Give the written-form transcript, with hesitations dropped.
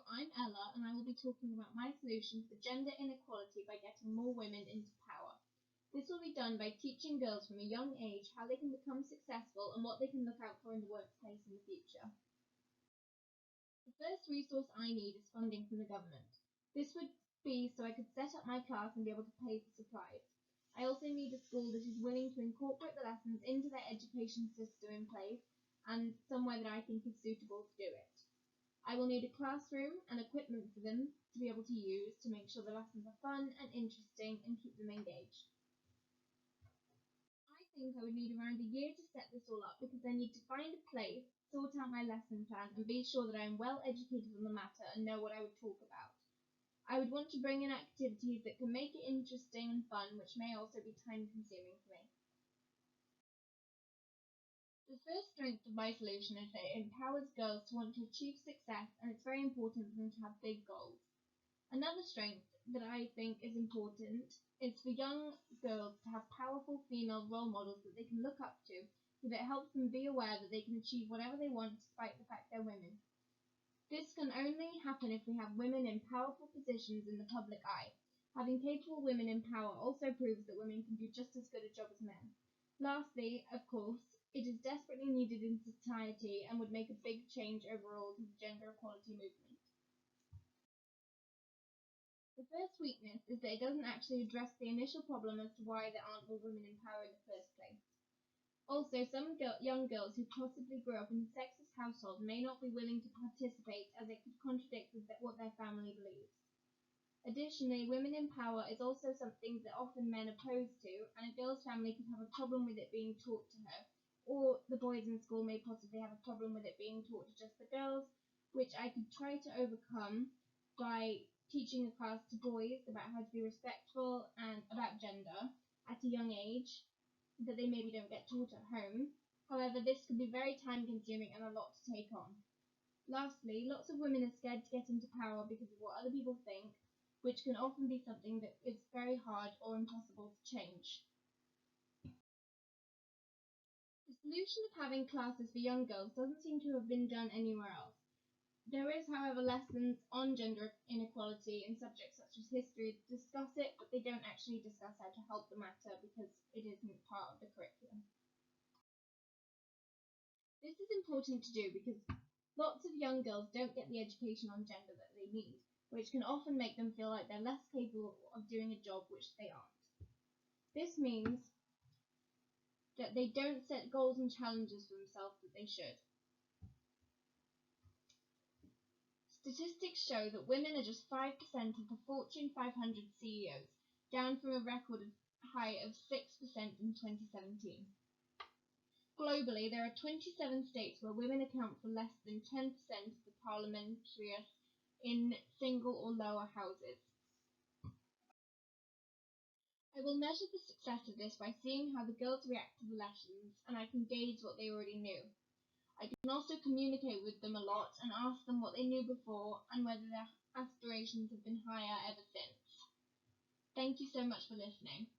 Hello, I'm Ella, and I will be talking about my solution for gender inequality by getting more women into power. This will be done by teaching girls from a young age how they can become successful and what they can look out for in the workplace in the future. The first resource I need is funding from the government. This would be so I could set up my class and be able to pay for supplies. I also need a school that is willing to incorporate the lessons into their education system in place and somewhere that I think is suitable to do it. I will need a classroom and equipment for them to be able to use to make sure the lessons are fun and interesting and keep them engaged. I think I would need around a year to set this all up because I need to find a place, sort out my lesson plan, and be sure that I am well educated on the matter and know what I would talk about. I would want to bring in activities that can make it interesting and fun, which may also be time consuming for me. The first strength of my solution is that it empowers girls to want to achieve success, and it's very important for them to have big goals. Another strength that I think is important is for young girls to have powerful female role models that they can look up to, so that it helps them be aware that they can achieve whatever they want despite the fact they're women. This can only happen if we have women in powerful positions in the public eye. Having capable women in power also proves that women can do just as good a job as men. Lastly, of course, it is desperately needed in society and would make a big change overall to the gender equality movement. The first weakness is that it doesn't actually address the initial problem as to why there aren't more women in power in the first place. Also, some young girls who possibly grew up in a sexist household may not be willing to participate as it could contradict what their family believes. Additionally, women in power is also something that often men oppose to, and a girl's family could have a problem with it being taught to her, or the boys in school may possibly have a problem with it being taught to just the girls, which I could try to overcome by teaching a class to boys about how to be respectful and about gender at a young age that they maybe don't get taught at home. However, this could be very time consuming and a lot to take on. Lastly, lots of women are scared to get into power because of what other people think, which can often be something that is very hard or impossible to change. The solution of having classes for young girls doesn't seem to have been done anywhere else. There is, however, lessons on gender inequality in subjects such as history that discuss it, but they don't actually discuss how to help the matter because it isn't part of the curriculum. This is important to do because lots of young girls don't get the education on gender that they need, which can often make them feel like they're less capable of doing a job which they aren't. This means that they don't set goals and challenges for themselves that they should. Statistics show that women are just 5% of the Fortune 500 CEOs, down from a record high of 6% in 2017. Globally, there are 27 states where women account for less than 10% of the parliamentarians in single or lower houses. I will measure the success of this by seeing how the girls react to the lessons, and I can gauge what they already knew. I can also communicate with them a lot and ask them what they knew before and whether their aspirations have been higher ever since. Thank you so much for listening.